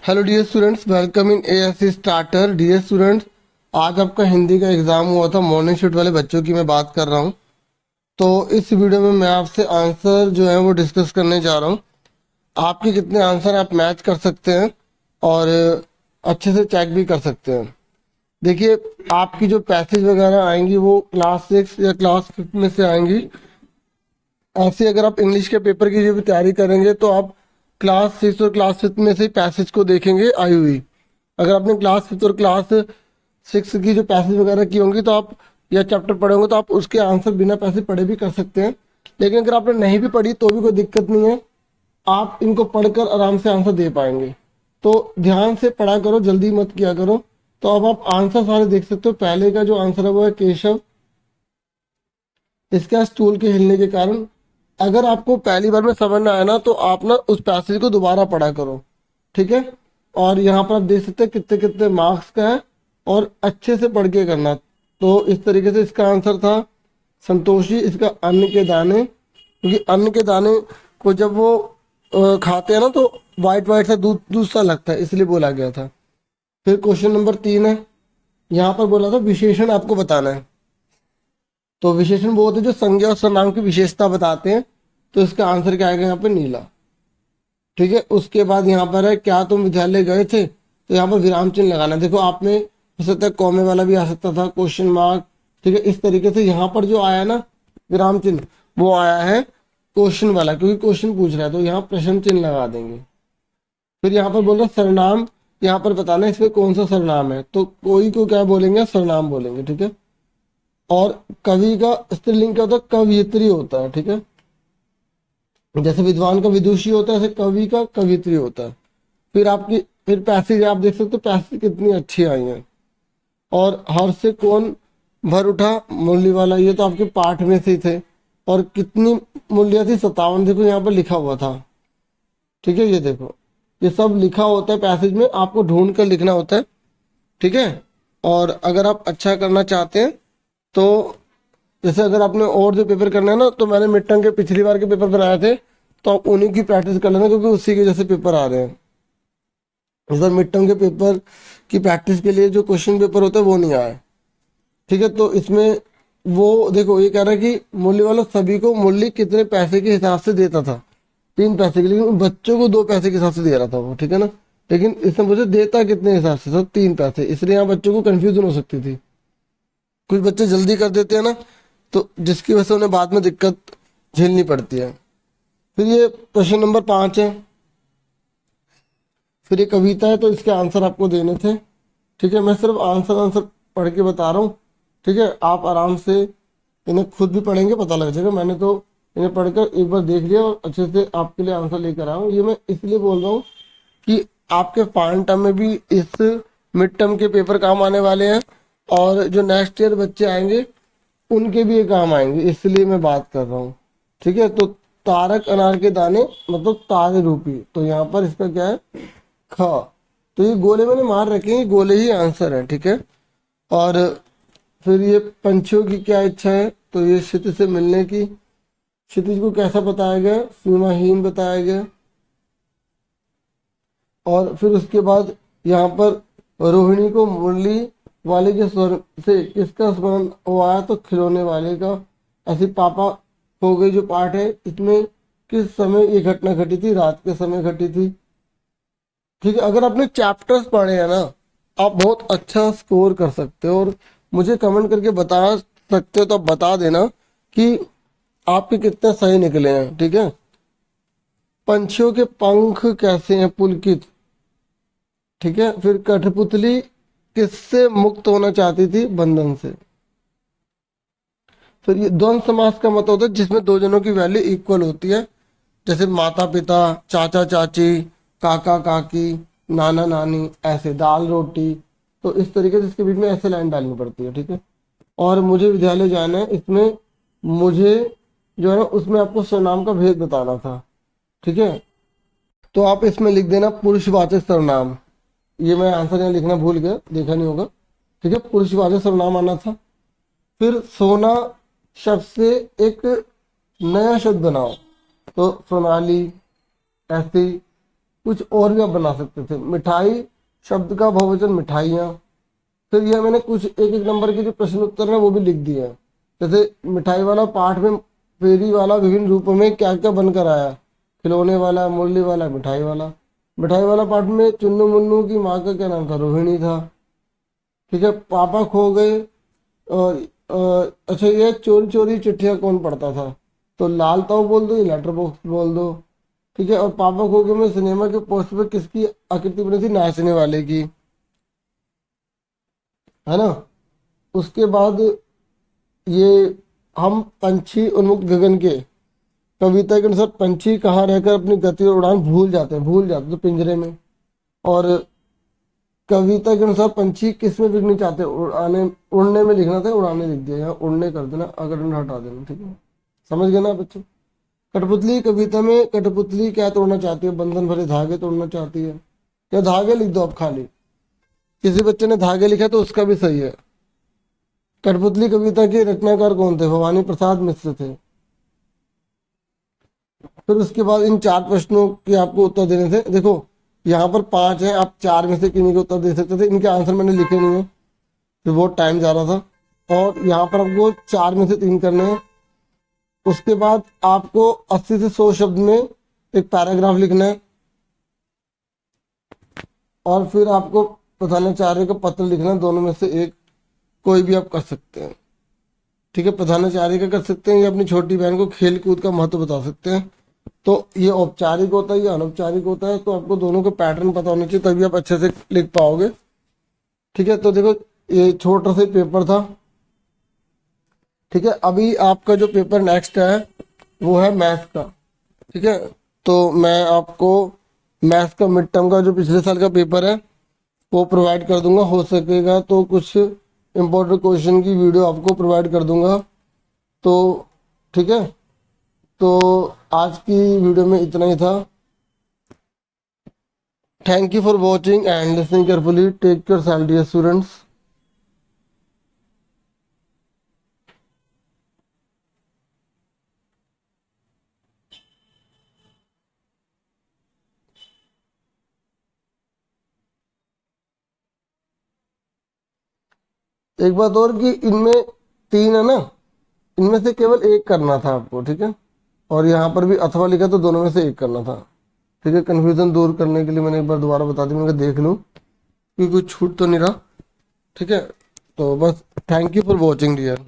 Hello dear students, welcome in ASC starter. Dear students, आज आपका हिंदी का एग्ज़ाम हुआ था। मॉर्निंग शिफ्ट वाले बच्चों की मैं बात कर रहा हूँ। तो इस वीडियो में मैं आपसे आंसर जो है वो डिस्कस करने जा रहा हूँ। आपके कितने आंसर आप मैच कर सकते हैं और अच्छे से चेक भी कर सकते हैं। देखिए, आपकी जो पैसेज वगैरह आएंगी वो क्लास 6 या क्लास 5 में से आएंगी। ऐसे अगर आप इंग्लिश के पेपर की जो भी तैयारी करेंगे तो आप क्लास 6 और क्लास 5 में से पैसेज को देखेंगे आई हुई। अगर आपने क्लास 5 और क्लास 6 की जो पैसेज वगैरह की होंगी तो आप या चैप्टर पढ़े होंगे तो आप उसके आंसर बिना पैसे पढ़े भी कर सकते हैं। लेकिन अगर आपने नहीं भी पढ़ी तो भी कोई दिक्कत नहीं है, आप इनको पढ़कर आराम से आंसर दे पाएंगे। तो ध्यान से पढ़ा करो, जल्दी मत किया करो। तो अब आप आंसर सारे देख सकते हो। पहले का जो आंसर है वो है केशव। इसका स्टूल के हिलने के कारण। अगर आपको पहली बार में समझ ना आया ना तो आप ना उस पैसेज को दोबारा पढ़ा करो, ठीक है। और यहाँ पर आप देख सकते हैं कितने कितने मार्क्स का है और अच्छे से पढ़ के करना। तो इस तरीके से इसका आंसर था संतोषी। इसका अन्न के दाने, क्योंकि अन्न के दाने को जब वो खाते हैं ना तो वाइट वाइट सा दूध दूध सा लगता है, इसलिए बोला गया था। फिर क्वेश्चन नंबर 3 है। यहाँ पर बोला था विशेषण आपको बताना है। तो विशेषण वो होते हैं जो संज्ञा और सर्वनाम की विशेषता बताते हैं। तो इसका आंसर क्या आएगा यहाँ पे? नीला, ठीक है। उसके बाद यहाँ पर है क्या तुम विद्यालय गए थे, तो यहाँ पर विराम चिन्ह लगाना है। देखो आपने हो सकता है कॉमे वाला भी आ सकता था, क्वेश्चन मार्क, ठीक है। इस तरीके से यहाँ पर जो आया ना विराम चिन्ह, वो आया है क्वेश्चन वाला, क्योंकि क्वेश्चन पूछ रहा है तो यहाँ प्रश्न चिन्ह लगा देंगे। फिर यहाँ पर बोल रहे सर्वनाम, यहाँ पर बताना है इसमें कौन सा सर्वनाम है। तो कोई को क्या बोलेंगे? सर्वनाम बोलेंगे, ठीक है। और कवि का स्त्रीलिंग क्या होता है? कवियत्री होता है, ठीक है। जैसे विद्वान का विदुषी होता है, ऐसे कवि का कवित्री होता है। फिर पैसेज आप देख सकते हो, पैसेज कितनी अच्छी आई हैं। और हर से कौन भर उठा? मूल्य वाला, ये तो आपके पाठ में से ही थे। और कितनी मूल्य थी? 57। देखो यहाँ पर लिखा हुआ था, ठीक है। ये देखो, ये सब लिखा होता है पैसेज में, आपको ढूंढ कर लिखना होता है, ठीक है। और अगर आप अच्छा करना चाहते हैं तो जैसे अगर आपने और जो पेपर करना है ना, तो मैंने मिड टर्म के पिछली बार के पेपर बनाए थे, तो आप उन्हीं की प्रैक्टिस कर लेना, क्योंकि उसी के जैसे पेपर आ रहे हैं। इस बार मिड टर्म के पेपर की प्रैक्टिस के लिए जो क्वेश्चन पेपर होता है वो नहीं आया, ठीक है। तो इसमें वो देखो, ये कह रहा है कि मूल्य वाला सभी को मूल्य कितने पैसे के हिसाब से देता था? 3 पैसे के, लेकिन बच्चों को 2 पैसे के हिसाब से दे रहा था वो, ठीक है ना। लेकिन इसमें मुझे देता कितने हिसाब से? सब 3 पैसे, इसलिए यहाँ बच्चों को कंफ्यूजन हो सकती थी। कुछ बच्चे जल्दी कर देते हैं ना, तो जिसकी वजह से उन्हें बाद में दिक्कत झेलनी पड़ती है। फिर ये प्रश्न नंबर 5 है। फिर ये कविता है, तो इसके आंसर आपको देने थे, ठीक है। मैं सिर्फ आंसर आंसर पढ़ के बता रहा हूँ, ठीक है। आप आराम से इन्हें खुद भी पढ़ेंगे, पता लग जाएगा। मैंने तो इन्हें पढ़कर एक बार देख लिया और अच्छे से आपके लिए आंसर लेकर आया हूँ। ये मैं इसलिए बोल रहा हूँ कि आपके फाइनल टर्म में भी इस मिड टर्म के पेपर काम आने वाले हैं, और जो नेक्स्ट ईयर बच्चे आएंगे उनके भी ये काम आएंगे, इसलिए मैं बात कर रहा हूँ, ठीक है। तो तारक अनार के दाने मतलब तारे रूपी, तो यहाँ पर इसका क्या है? ख। तो ये गोले मैंने मार रखे हैं, ये गोले ही आंसर है, ठीक है। और फिर ये पंछियों की क्या इच्छा है, तो ये क्षितिज से मिलने की। क्षितिज को कैसा बताया गया? सीमाहीन बताया गया। और फिर उसके बाद यहाँ पर रोहिणी को मुरली वाले के स्वर से किसका स्मरण हुआ है? तो खिलौने वाले का। ऐसे पापा हो गई जो पाठ है, इसमें किस समय ये घटना घटी थी? रात के समय घटी थी, ठीक है। अगर आपने चैप्टर्स पढ़े हैं ना, आप बहुत अच्छा स्कोर कर सकते हो। और मुझे कमेंट करके बता सकते हो, तो आप बता देना कि आपके कितने सही निकले हैं, ठीक है। पंछियों के पंख कैसे हैं? पुलकित, ठीक है। फिर कठपुतली किससे मुक्त होना चाहती थी? बंधन से। फिर ये द्वंद्व समास का मतलब होता है जिसमें दो जनों की वैल्यू इक्वल होती है, जैसे माता पिता, चाचा चाची, काका काकी, नाना नानी, ऐसे दाल रोटी। तो इस तरीके से इसके बीच में ऐसे लाइन डालनी पड़ती है, ठीक है। और मुझे विद्यालय जाना है, इसमें मुझे जो है ना उसमें आपको सर्वनाम का भेद बताना था, ठीक है। तो आप इसमें लिख देना पुरुषवाचक सर्वनाम। ये मैं आंसर यहाँ लिखना भूल गया, देखा नहीं होगा, ठीक है। पुरुषवाचक सर्वनाम आना था। फिर सोना शब्द से एक नया शब्द बनाओ, तो सोनाली, ऐसी, कुछ और भी आप बना सकते थे। मिठाई शब्द का बहुवचन मिठाइयाँ। फिर ये मैंने कुछ एक एक नंबर के जो प्रश्न उत्तर है वो भी लिख दिए हैं। जैसे मिठाई वाला पाठ में फेरी वाला विभिन्न रूपों में क्या क्या बनकर आया, खिलौने वाला, मुरली वाला, मिठाई वाला। मिठाई वाला पाठ में चुन्नू मुन्नू की माँ का क्या नाम था, रोहिणी था। ठीक है, पापा खो गए। और अच्छा, ये चोरी चोरी चिट्ठियां कौन पढ़ता था, तो लाल ताऊ बोल दो या लेटर बॉक्स बोल दो। ठीक है, और पापा खो गए में सिनेमा के पोस्टर पर किसकी आकृति बनी थी, नाचने वाले की, है ना। उसके बाद ये हम पंछी उन्मुक्त गगन के, कविता के अनुसार पंछी कहाँ रहकर अपनी गति और उड़ान भूल जाते तो पिंजरे में। और कविता के अनुसार पंछी किस में लिखना चाहते हैं, उड़ाने, उड़ने में लिखना था, उड़ाने लिख दिया, यहाँ उड़ने कर देना, अगर हटा देना। ठीक है, समझ गए ना बच्चों। कठपुतली कविता में कठपुतली क्या तोड़ना चाहती है, बंधन भरे धागे तोड़ना चाहती है, या धागे लिख दो आप खाली। किसी बच्चे ने धागे लिखा तो उसका भी सही है। कठपुतली कविता के रचनाकार कौन थे, भवानी प्रसाद मिश्र थे। फिर उसके बाद इन 4 प्रश्नों के आपको उत्तर देने थे। देखो यहाँ पर 5 हैं, आप 4 में से किन्हीं के उत्तर दे सकते थे। इनके आंसर मैंने लिखे नहीं है, फिर बहुत टाइम जा रहा था। और यहाँ पर आपको 4 में से 3 करने हैं। उसके बाद आपको 80 से 100 शब्द में एक पैराग्राफ लिखना है। और फिर आपको प्रधानाचार्य का पत्र लिखना है, दोनों में से एक कोई भी आप कर सकते हैं। ठीक है, प्रधानाचार्य का कर सकते हैं या अपनी छोटी बहन को खेल कूद का महत्व बता सकते हैं। तो ये औपचारिक होता है, ये अनौपचारिक होता है, तो आपको दोनों के पैटर्न पता होने चाहिए, तभी आप अच्छे से लिख पाओगे। ठीक है, तो देखो ये छोटा सा पेपर था। ठीक है, अभी आपका जो पेपर नेक्स्ट है वो है मैथ्स का। ठीक है, तो मैं आपको मैथ्स का मिड टर्म का जो पिछले साल का पेपर है वो प्रोवाइड कर दूंगा। हो सकेगा तो कुछ इम्पोर्टेंट क्वेश्चन की वीडियो आपको प्रोवाइड कर दूंगा। तो ठीक है, तो आज की वीडियो में इतना ही था। Thank you for watching and listening carefully. Take care self dear students. एक बात और कि इनमें 3 है ना, इनमें से केवल एक करना था आपको। ठीक है, और यहाँ पर भी अथवा लिखा तो दोनों में से एक करना था। ठीक है, कंफ्यूजन दूर करने के लिए मैंने एक बार दोबारा बता दी, मैंने कहा देख लूँ कि कुछ छूट तो नहीं रहा। ठीक है, तो बस thank you for watching dear.